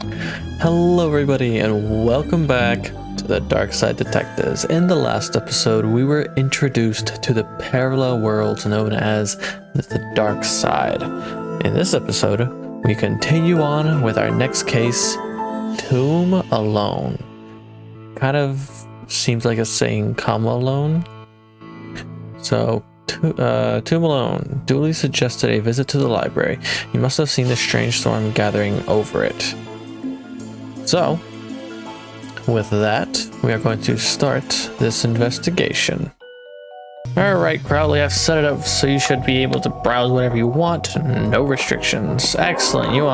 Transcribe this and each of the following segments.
Hello everybody and welcome back to the Darkside Detectives. In the last episode, we were introduced to the parallel worlds known as the Dark Side. In this episode, we continue on with our next case, Tomb Alone. Kind of seems like it's saying come alone. So, Tomb Alone duly suggested a visit to the library. You must have seen the strange storm gathering over it. So, with that, we are going to start this investigation. Alright, Crowley, I've set it up so you should be able to browse whatever you want. No restrictions. Excellent. You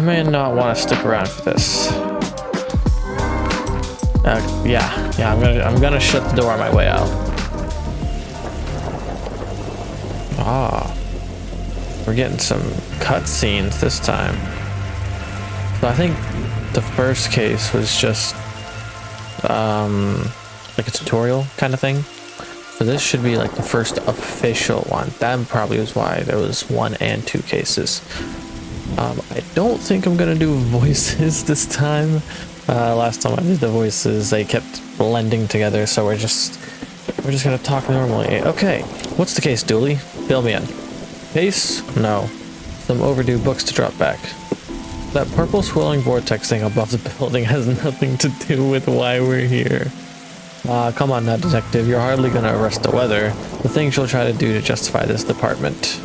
may not want to stick around for this. Yeah, I'm gonna shut the door on my way out. We're getting some cutscenes this time. So I think the first case was just like a tutorial kind of thing. So this should be like the first official one. That probably was why there was 1 and 2 cases. I don't think I'm gonna do voices this time. Last time I did the voices, they kept blending together, so we're just gonna talk normally. Okay, what's the case, Dooley? Fill me in. Case? No. Some overdue books to drop back. That purple swirling vortex thing above the building has nothing to do with why we're here. Come on now, detective. You're hardly gonna arrest the weather. The things you'll try to do to justify this department.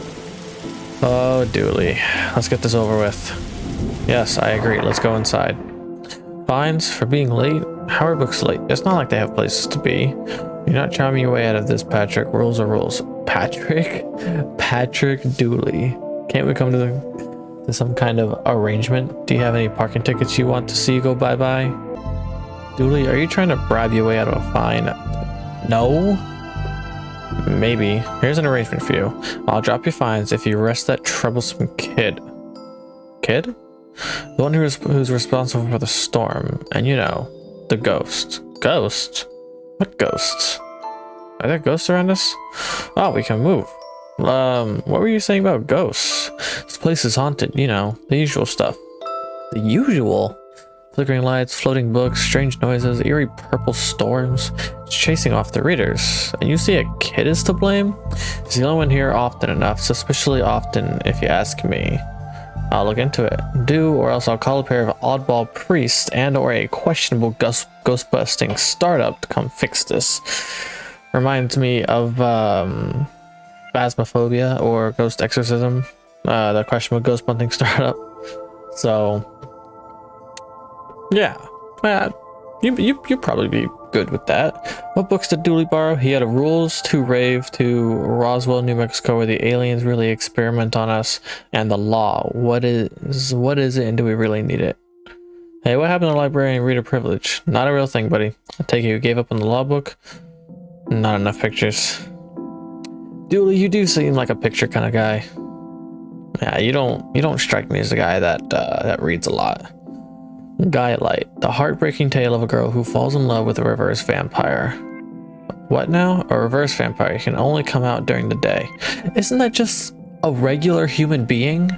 Oh, Dooley. Let's get this over with. Yes, I agree. Let's go inside. Fines for being late? How are books late? It's not like they have places to be. You're not charming your way out of this, Patrick. Rules are rules. Patrick? Patrick Dooley. Can't we come to some kind of arrangement? Do you have any parking tickets you want to see go bye-bye? Dooley, are you trying to bribe your way out of a fine? No? Maybe. Here's an arrangement for you. I'll drop your fines if you arrest that troublesome kid. Kid? The one who's responsible for the storm. And you know, the ghost. Ghost? What ghosts? Are there ghosts around us? Oh, we can move. What were you saying about ghosts? This place is haunted, you know, the usual stuff. The usual? Flickering lights, floating books, strange noises, eerie purple storms. It's chasing off the readers. And you say a kid is to blame? He's the only one here often enough, suspiciously often if you ask me. I'll look into it. Do, or else I'll call a pair of oddball priests and or a questionable ghost-busting startup to come fix this. Reminds me of, Phasmophobia or Ghost Exorcism, the questionable ghost hunting startup. So, yeah, you'd probably be good with that. What books did Dooley borrow? He had a Rules to Rave to Roswell, New Mexico, where the aliens really experiment on us, and The Law. What is it, and do we really need it? Hey, what happened to librarian reader privilege? Not a real thing, buddy. I take it you gave up on the law book. Not enough pictures. Dooley, you do seem like a picture kind of guy. Yeah, you don't strike me as a guy that reads a lot. Gaia Light, the heartbreaking tale of a girl who falls in love with a reverse vampire. What now? A reverse vampire can only come out during the day. Isn't that just a regular human being?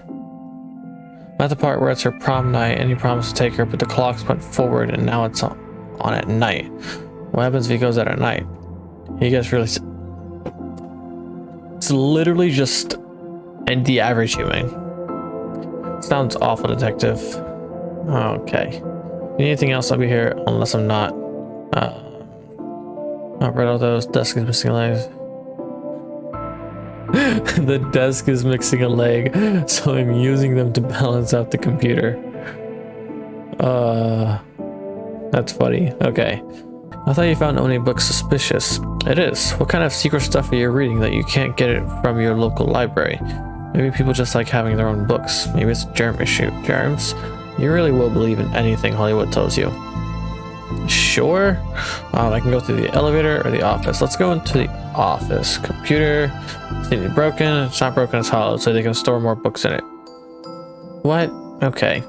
At the part where it's her prom night and you promised to take her, but the clocks went forward and now it's on at night. What happens if he goes out at night? He gets really... It's literally just the average human. Sounds awful, detective. Okay. Anything else? I'll be here unless I'm not. I've read all those. Desk is missing legs. The desk is missing a leg, so I'm using them to balance out the computer. That's funny. Okay. I thought you found owning books suspicious. It is. What kind of secret stuff are you reading that you can't get it from your local library? Maybe people just like having their own books. Maybe it's a germ issue. Germs? You really will believe in anything Hollywood tells you. Sure. I can go through the elevator or the office. Let's go into the office. Computer. It's neatly broken. It's not broken, it's hollow, so they can store more books in it. What? Okay.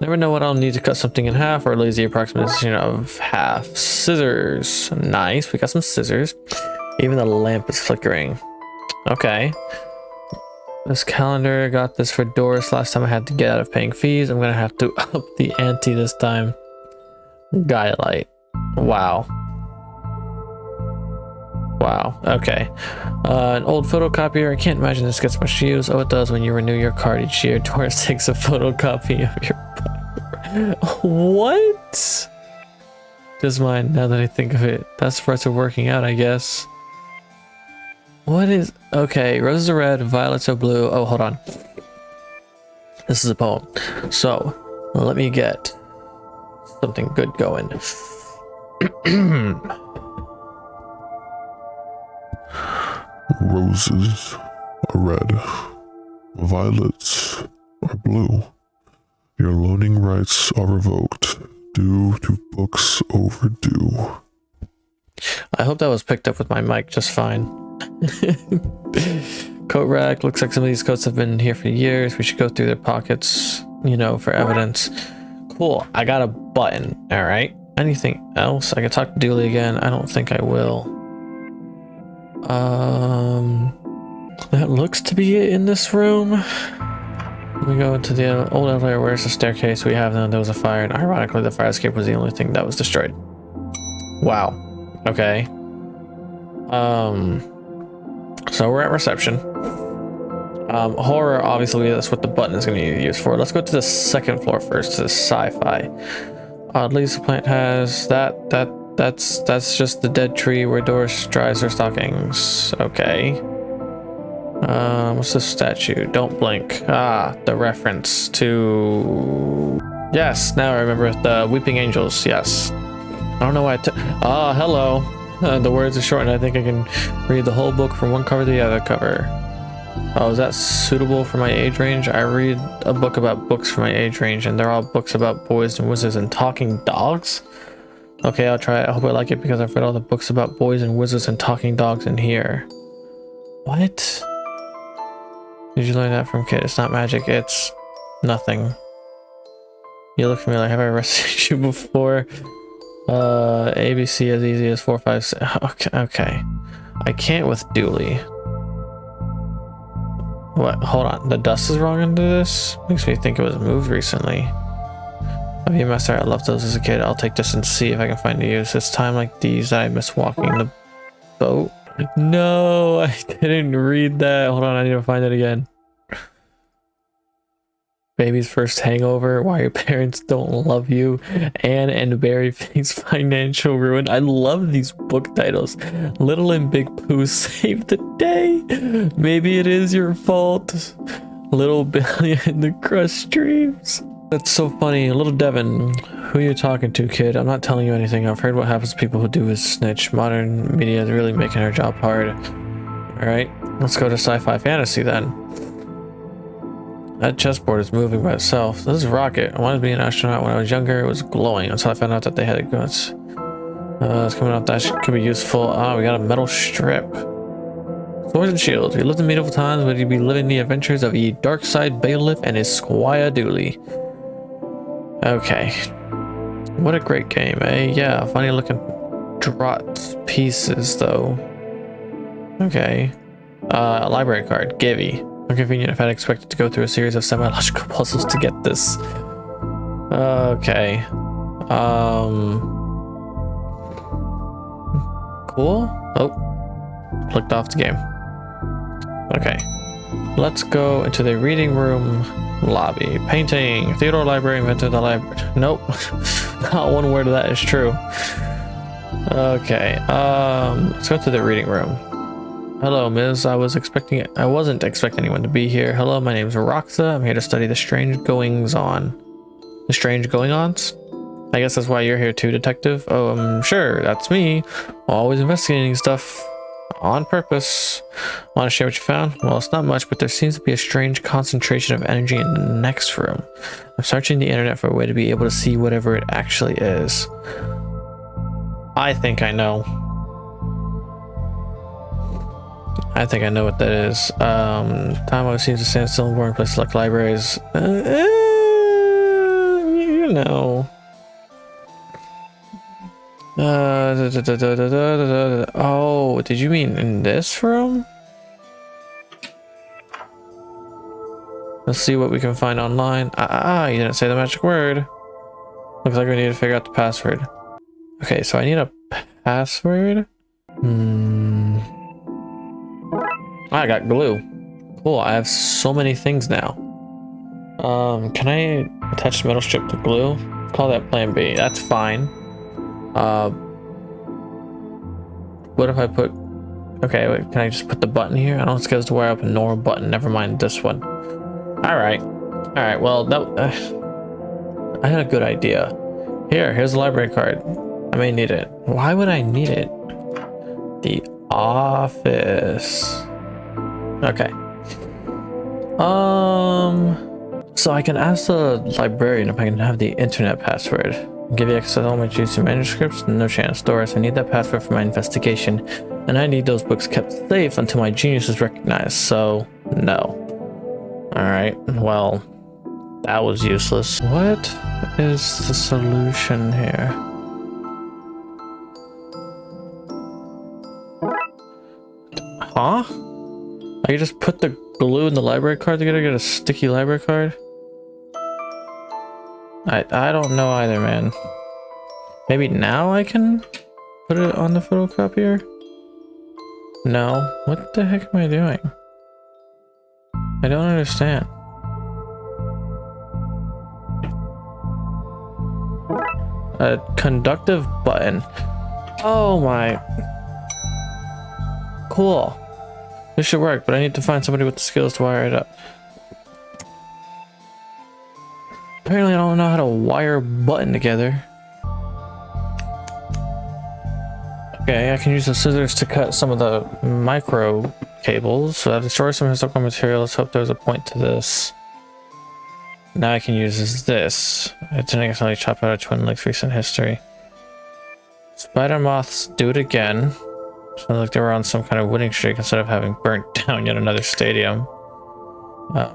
Never know what I'll need to cut something in half, or a lazy approximation of half. Scissors. Nice. We got some scissors. Even the lamp is flickering. Okay. This calendar, got this for Doris. Last time I had to get out of paying fees. I'm gonna have to up the ante this time. Guy-light. Wow. Wow. Okay. An old photocopier. I can't imagine this gets much use. Oh, it does when you renew your card each year. Doris takes a photocopy of your... What? Just mine, now that I think of it. That's the price of working out, I guess. What is... Okay, roses are red, violets are blue. Oh, hold on. This is a poem. So, let me get something good going. Roses are red, violets are blue. Your loaning rights are revoked due to books overdue. I hope that was picked up with my mic just fine. Coat rack. Looks like some of these coats have been here for years. We should go through their pockets, you know, for evidence. Cool. I got a button. All right. Anything else? I can talk to Dooley again. I don't think I will. That looks to be it in this room. Let me go into the old elevator. Where's the staircase? We have none. There was a fire, and ironically, the fire escape was the only thing that was destroyed. Wow. Okay. So we're at reception. Horror, obviously, that's what the button is going to be used for. Let's go to the second floor first, to the sci-fi. Oddly, the plant has that's just the dead tree where Doris dries her stockings. Okay. What's this statue? Don't blink. Ah, the reference to... Yes, now I remember the Weeping Angels. Yes. I don't know why hello. The words are short and I think I can read the whole book from one cover to the other cover. Oh, is that suitable for my age range? I read a book about books for my age range and they're all books about boys and wizards and talking dogs? Okay, I'll try it. I hope I like it because I've read all the books about boys and wizards and talking dogs in here. What? Did you learn that from kid? It's not magic, it's nothing. You look familiar. Have I arrested you before? ABC as easy as 4, 5, 6. Okay. I can't with Dooley. What? Hold on. The dust is wrong into this? Makes me think it was moved recently. I'll be a master. I loved those as a kid. I'll take this and see if I can find a use. It's time like these that I miss walking the boat. No, I didn't read that. Hold on, I need to find it again. Baby's first hangover, why your parents don't love you, Anne and Barry face financial ruin. I love these book titles. Little and Big Pooh save the day. Maybe it is your fault. Little Billy and the crushed dreams. That's so funny. Little Devin, who are you talking to, kid? I'm not telling you anything. I've heard what happens to people who do is snitch. Modern media is really making our job hard. Alright, let's go to sci-fi fantasy then. That chessboard is moving by itself. This is a rocket. I wanted to be an astronaut when I was younger. It was glowing until I found out that they had guns. It's coming out. That could be useful. Ah, we got a metal strip. Swords and shields. You lived in medieval times, would you be living the adventures of a Darkside bailiff and his squire Dooley? Okay. What a great game, eh? Yeah, funny looking draught pieces, though. Okay. Library card. Givey. How convenient if I'd expected to go through a series of semi-logical puzzles to get this. Okay. Cool. Oh. Clicked off the game. Okay. Let's go into the reading room lobby. Painting. Theodore Library invented the library. Nope. Not one word of that is true. Okay. Let's go to the reading room. Hello, Ms. I wasn't expecting anyone to be here. Hello, my name's Roxa. I'm here to study the strange goings-on. The strange going-ons? I guess that's why you're here too, Detective. Oh, sure, that's me. Always investigating stuff. On purpose. Want to share what you found? Well, it's not much, but there seems to be a strange concentration of energy in the next room. I'm searching the internet for a way to be able to see whatever it actually is. I think I know. I think I know what that is. Time always seems to stand still in boring places like libraries. You know. Oh, did you mean in this room? Let's see what we can find online. You didn't say the magic word. Looks like we need to figure out the password. Okay, so I need a password. I got glue. Cool, I have so many things now. Can I attach the metal strip to glue? Call that plan B. That's fine. What if I put... Okay, wait, can I just put the button here? I don't think it's to wire up a normal button. Never mind this one. Alright. Alright, well, that... I had a good idea. Here's the library card. I may need it. Why would I need it? The office. Okay. So I can ask the librarian if I can have the internet password. Give you access to all my juicy manuscripts? No chance, Doris. I need that password for my investigation, and I need those books kept safe until my genius is recognized, so no. Alright, well, that was useless. What is the solution here? Huh? I can just put the glue in the library card together to get a sticky library card? I don't know either, man. Maybe now I can put it on the photocopier? No. What the heck am I doing? I don't understand. A conductive button. Oh my. Cool. This should work, but I need to find somebody with the skills to wire it up. Apparently I don't know how to wire a button together. Okay, I can use the scissors to cut some of the micro cables. So that destroys some historical material. Let's hope there's a point to this. Now I can use this. It didn't accidentally chop out a Twin Lakes recent history. Spider moths do it again. Sounds like they were on some kind of winning streak instead of having burnt down yet another stadium.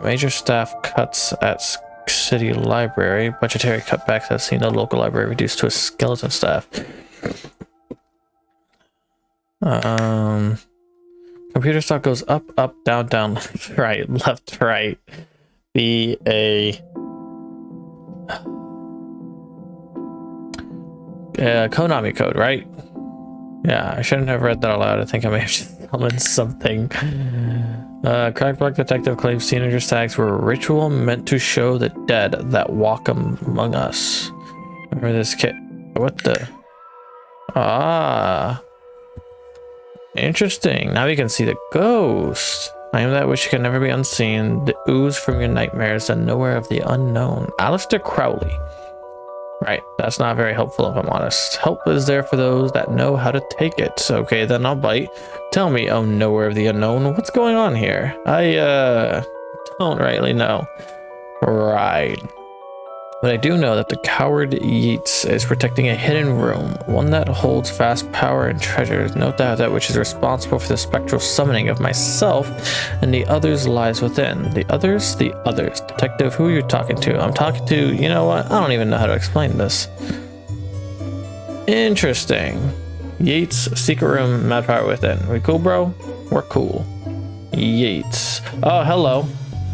Major staff cuts at city library. Budgetary cutbacks have seen the local library reduced to a skeleton staff. Computer stock goes up, up, down, down, left, right, left, right. Be a Konami code, right? Yeah, I shouldn't have read that aloud. I think I may have just summoned something. Crackback Detective claims teenager tags were a ritual meant to show the dead that walk among us. Remember this kid? What the? Ah. Interesting. Now we can see the ghost. I am that which can never be unseen. The ooze from your nightmares and nowhere of the unknown. Alistair Crowley. Right, that's not very helpful if I'm honest. Help is there for those that know how to take it. Okay, then I'll bite. Tell me, oh nowhere of the unknown, what's going on here? I don't rightly know. Right. But I do know that the coward Yeats is protecting a hidden room, one that holds vast power and treasures. No doubt that which is responsible for the spectral summoning of myself and the others lies within. The others? The others. Detective, who are you talking to? I'm talking to, you know what? I don't even know how to explain this. Interesting. Yeats, secret room, mad power within. We cool, bro? We're cool. Yeats. Oh, hello.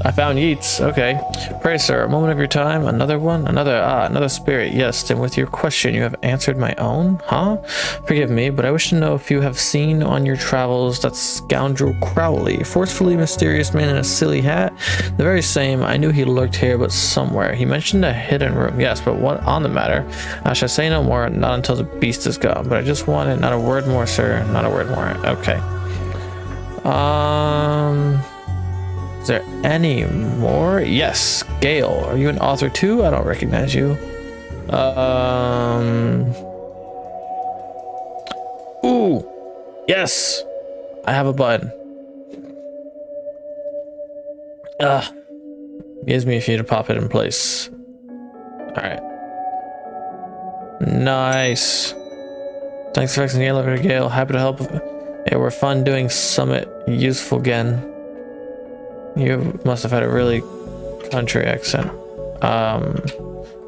I found Yeats. Okay. Pray, sir, a moment of your time. Another one? Another spirit. Yes, and with your question, you have answered my own? Huh? Forgive me, but I wish to know if you have seen on your travels that scoundrel Crowley, forcefully mysterious man in a silly hat? The very same. I knew he lurked here, but somewhere. He mentioned a hidden room. Yes, but what on the matter? I shall say no more, not until the beast is gone. But I just wanted not a word more, sir. Not a word more. Okay. Is there any more? Yes, Gale. Are you an author too? I don't recognize you. Ooh, yes. I have a button. Gives me a few to pop it in place. All right. Nice. Thanks for fixing the elevator, Gale. Happy to help. It were fun doing Summit. Useful again. You must have had a really country accent.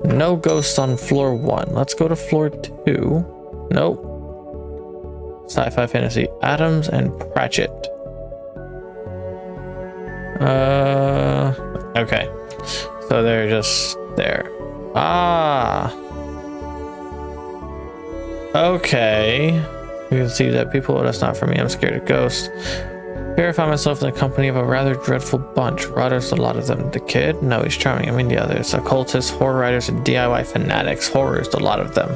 No ghosts on floor 1. Let's go to floor 2. Nope. Sci-fi fantasy. Adams and Pratchett. Okay. So they're just there. Ah. Okay. You can see that people, that's not for me. I'm scared of ghosts. Here I find myself in the company of a rather dreadful bunch. There's a lot of them. The kid? No, he's charming. I mean the others. Occultists, horror writers, and DIY fanatics. Horrors, a lot of them.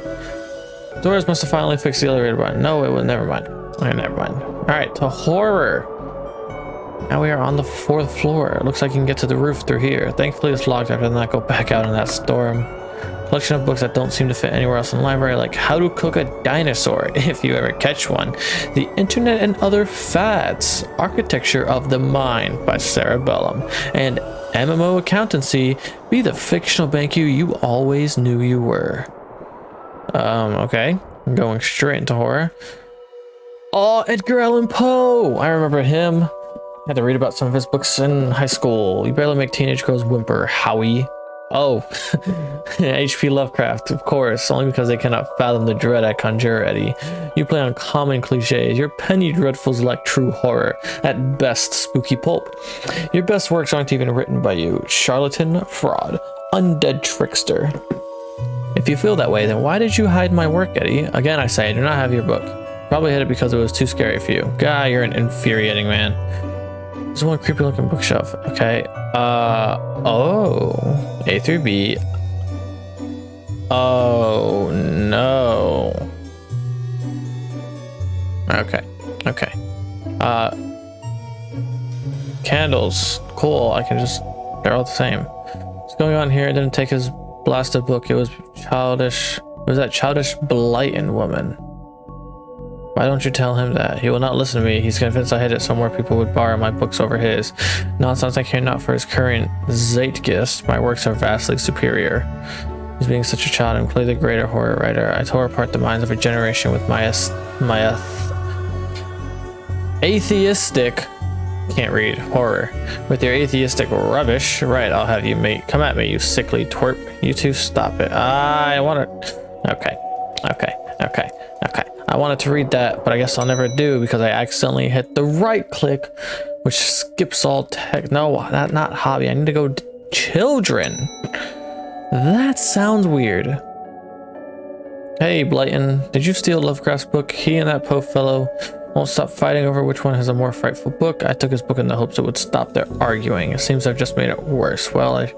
Doors must have finally fixed the elevator button. No, it was never mind. Okay, never mind. Alright, to horror. Now we are on the 4th floor. It looks like you can get to the roof through here. Thankfully it's locked after not go back out in that storm. Collection of books that don't seem to fit anywhere else in the library, like How to Cook a Dinosaur, if you ever catch one, The Internet and Other Fads, Architecture of the Mind by Sarah Bellum, and MMO Accountancy, Be the Fictional Bank you always knew you were. Okay, I'm going straight into horror. Oh, Edgar Allan Poe! I remember him. I had to read about some of his books in high school. You barely make teenage girls whimper, Howie. Oh, H.P. Lovecraft, of course, only because they cannot fathom the dread I conjure, Eddie. You play on common cliches. Your penny dreadfuls lack true horror, at best spooky pulp. Your best works aren't even written by you. Charlatan, fraud, undead trickster. If you feel that way, then why did you hide my work, Eddie? Again, I say, I do not have your book. Probably hid it because it was too scary for you. Guy, you're an infuriating man. There's one creepy looking bookshelf. Okay. Oh. A through B. Oh, no. Okay. Okay. Candles. Cool. I can just, they're all the same. What's going on here? It didn't take his blasted book. It was childish. It was that childish Blighton woman. Why don't you tell him that? He will not listen to me. He's convinced I hid it somewhere people would borrow my books over his. Nonsense, I care not for his current Zeitgeist. My works are vastly superior. He's being such a child and clearly the greater horror writer. I tore apart the minds of a generation with my atheistic, can't read, horror. With your atheistic rubbish. Right, I'll have you come at me, you sickly twerp. You two stop it. I want to, okay. I wanted to read that, but I guess I'll never do because I accidentally hit the right click, which skips all text. No, not hobby. I need to go to children. That sounds weird. Hey, Blighton, did you steal Lovecraft's book? He and that Poe fellow won't stop fighting over which one has a more frightful book. I took his book in the hopes it would stop their arguing. It seems I've just made it worse. Well, I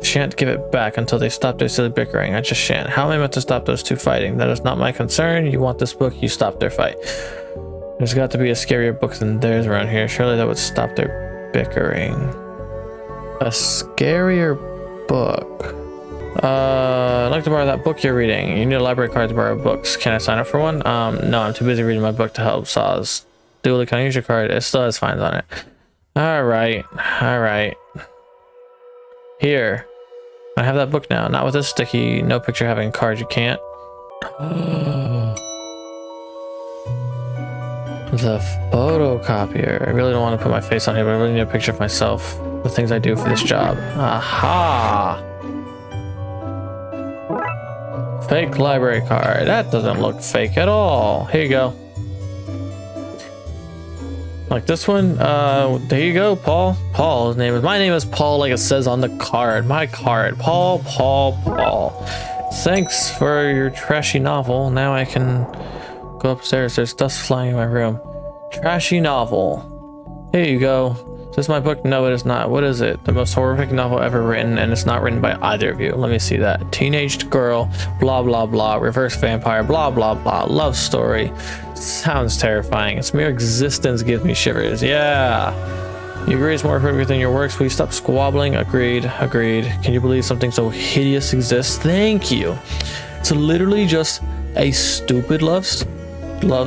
shan't give it back until they stop their silly bickering. I just shan't. How am I meant to stop those two fighting? That is not my concern. You want this book, you stop their fight. There's got to be a scarier book than theirs around here. Surely that would stop their bickering. A scarier book. I'd like to borrow that book you're reading. You need a library card to borrow books. Can I sign up for one? No, I'm too busy reading my book to help Saws. Duly, can I use your card? It still has fines on it. Alright. Here. I have that book now. Not with this sticky, no picture having cards. You can't. The photocopier. I really don't want to put my face on here, but I really need a picture of myself. The things I do for this job. Aha! Fake library card. That doesn't look fake at all. Here you go. Like this one. There you go, Paul. Paul, my name is Paul, like it says on the card. My card. Paul. Thanks for your trashy novel. Now I can go upstairs. There's dust flying in my room. Trashy novel. Here you go. Is this my book? No, it is not. What is it? The most horrific novel ever written, and it's not written by either of you. Let me see that. Teenaged girl, blah, blah, blah, reverse vampire, blah, blah, blah, love story. Sounds terrifying. Its mere existence gives me shivers. Yeah. You agree it's more horrific than your works? Will you stop squabbling? Agreed. Can you believe something so hideous exists? Thank you. It's literally just a stupid love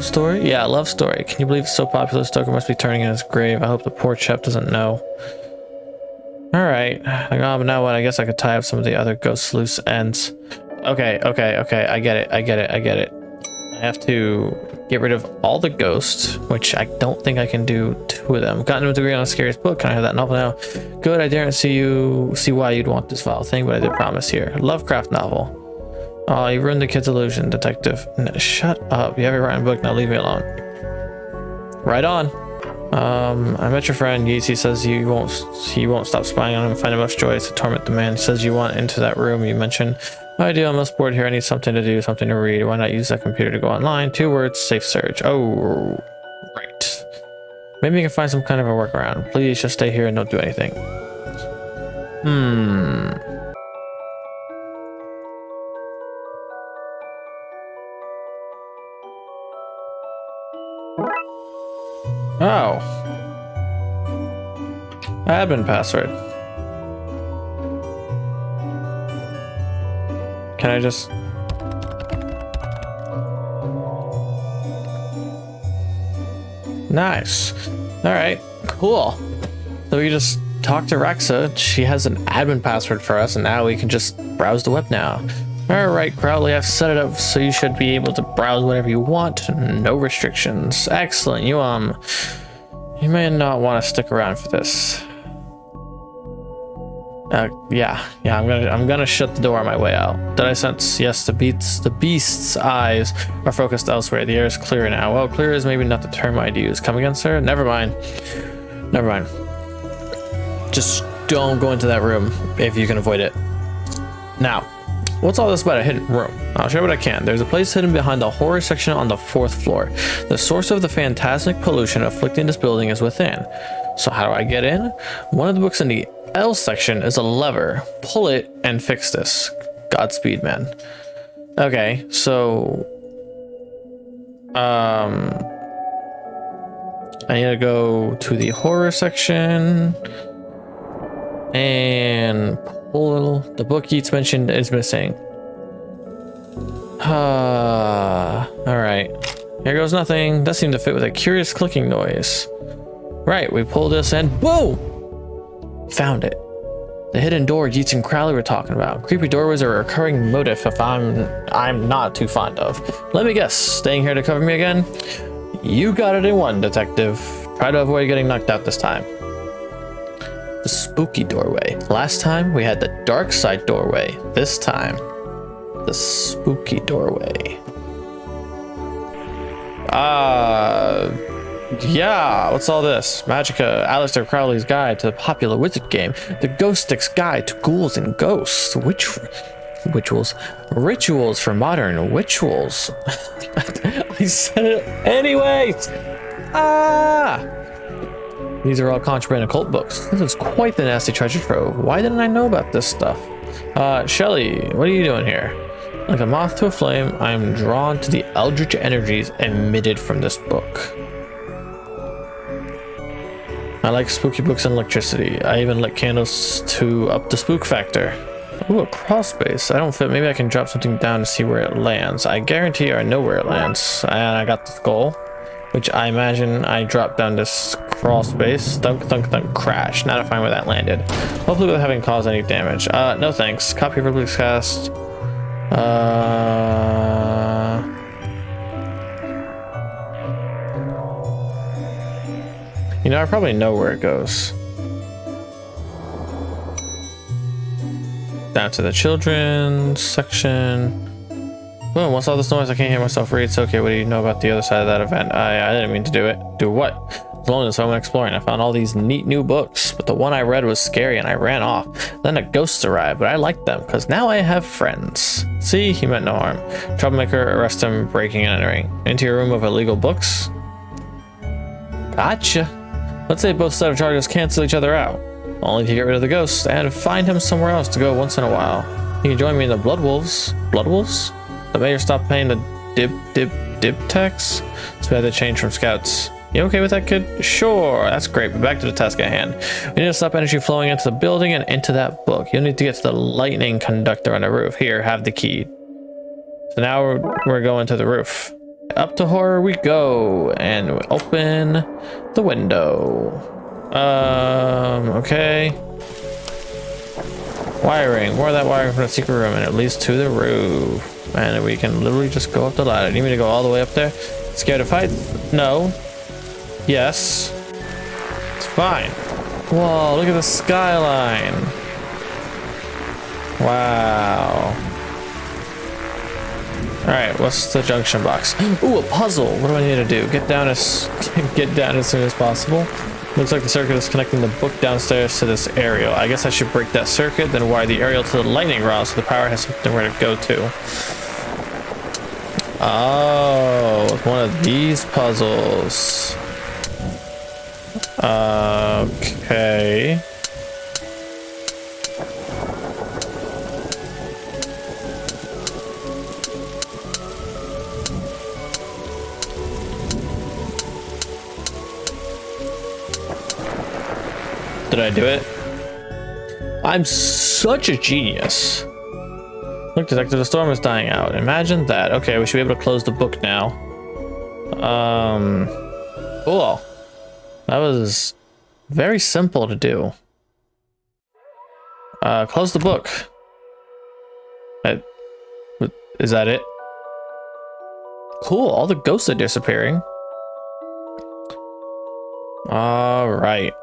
story? Yeah, love story. Can you believe it's so popular? Stoker must be turning in his grave. I hope the poor chap doesn't know. Alright. But now what? I guess I could tie up some of the other ghost loose ends. Okay. I get it. I have to get rid of all the ghosts, which I don't think I can do 2 of them. Gotten a degree on a scariest book. Can I have that novel now? Good. I daren't see why you'd want this vile thing, but I did promise here. Lovecraft novel. Oh, you ruined the kid's illusion, Detective. No, shut up. You have your writing book. Now leave me alone. Right on. I met your friend Yeezy. Says he won't stop spying on him. Find much joy to torment the man. He says you want into that room you mentioned. I do. I'm most bored here. I need something to do, something to read. Why not use that computer to go online? 2 words, safe search. Oh, right. Maybe you can find some kind of a workaround. Please just stay here and don't do anything. Oh. Admin password. Can I just... Nice. Alright, cool. So we just talked to Rexa. She has an admin password for us, and now we can just browse the web now. Alright, Crowley, I've set it up so you should be able to browse whatever you want. No restrictions. Excellent. You may not want to stick around for this. Yeah, I'm gonna shut the door on my way out. Did I sense? Yes, the beast's eyes are focused elsewhere. The air is clear now. Well, clear is maybe not the term I'd use. Come again, sir? Never mind. Just don't go into that room if you can avoid it. Now, what's all this about a hidden room? I'll show you what I can. There's a place hidden behind the horror section on the 4th floor. The source of the phantasmic pollution afflicting this building is within. So how do I get in? One of the books in the L section is a lever. Pull it and fix this. Godspeed, man. Okay, so I need to go to the horror section and pull the book Yeats mentioned is missing. Alright. Here goes nothing. That seemed to fit with a curious clicking noise. Right, we pull this and boom! Found it. The hidden door Yeats and Crowley were talking about. Creepy doorways are a recurring motif if I'm not too fond of. Let me guess, staying here to cover me again? You got it in one, detective. Try to avoid getting knocked out this time. The spooky doorway. Last time we had the dark side doorway. This time, the spooky doorway. Yeah, what's all this? Magica, Aleister Crowley's guide to the popular wizard game. The Ghost Stick's guide to ghouls and ghosts. Rituals for modern witchuals. I said it anyways. These are all contraband occult books. This is quite the nasty treasure trove. Why didn't I know about this stuff? Shelly, what are you doing here? Like a moth to a flame, I am drawn to the eldritch energies emitted from this book. I like spooky books and electricity. I even lit candles to up the spook factor. Ooh, a crawl space. I don't fit. Maybe I can drop something down to see where it lands. I guarantee I know where it lands. And I got the skull, which I imagine I dropped down this crawl space. Thunk, thunk, thunk, crash. Now to find where that landed. Hopefully without having caused any damage. No thanks. Copy of Ripley's cast. You know, I probably know where it goes. Down to the children's section. Boom, what's all this noise? I can't hear myself read. It's okay, what do you know about the other side of that event? I didn't mean to do it. Do what? As long as I went exploring, I found all these neat new books, but the one I read was scary and I ran off. Then the ghosts arrived, but I liked them, because now I have friends. See, he meant no harm. Troublemaker, arrest him, breaking and entering. Into your room of illegal books? Gotcha. Let's say both set of charges cancel each other out. Only to get rid of the ghost and find him somewhere else to go once in a while. You can join me in the Blood Wolves. Blood Wolves? The mayor stopped paying the dib tax? So we had to change from scouts. You okay with that, kid? Sure, that's great, but back to the task at hand. We need to stop energy flowing into the building and into that book. You'll need to get to the lightning conductor on the roof. Here, have the key. So now we're going to the roof. Up to horror we go, and we open the window. Okay. Wiring, more of that wiring from the secret room, and it leads to the roof. And we can literally just go up the ladder. You need me to go all the way up there? Scared to fight? No. Yes. It's fine. Whoa, look at the skyline. Wow. All right, what's the junction box? Ooh, a puzzle. What do I need to do? Get down as soon as possible. Looks like the circuit is connecting the book downstairs to this aerial. I guess I should break that circuit, then wire the aerial to the lightning rod so the power has somewhere to go to. Oh, it's one of these puzzles. Okay. Did I do it? I'm such a genius. Look, Detective, the storm is dying out. Imagine that. Okay, we should be able to close the book now. Cool. That was very simple to do. Close the book. Is that it? Cool, all the ghosts are disappearing. All right.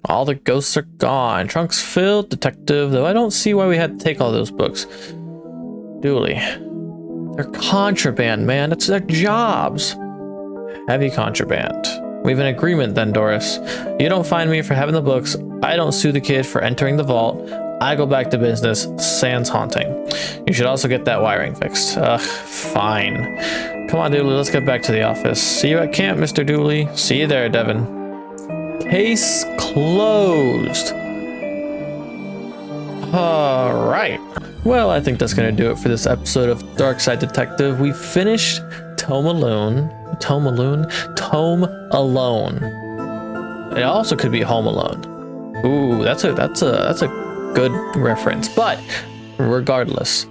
All the ghosts are gone. Trunk's filled, Detective, though I don't see why we had to take all those books. Dooley. They're contraband, man. That's their jobs. Heavy contraband. We have an agreement then, Doris. You don't fine me for having the books. I don't sue the kid for entering the vault. I go back to business, sans haunting. You should also get that wiring fixed. Ugh, fine. Come on, Dooley, let's get back to the office. See you at camp, Mr. Dooley. See you there, Devin. Case closed. All right. Well, I think that's going to do it for this episode of Darkside Detective. We finished Tome Alone. Tome Alone? Tome Alone. It also could be Home Alone. Ooh, that's a good reference. But regardless,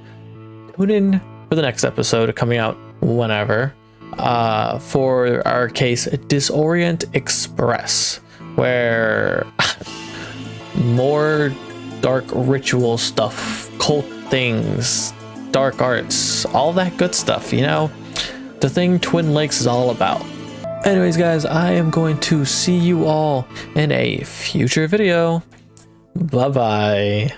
tune in for the next episode coming out whenever for our case Disorient Express, where more dark ritual stuff, cult things, dark arts, all that good stuff, you know, the thing Twin Lakes is all about. Anyways, guys, I am going to see you all in a future video. Bye bye.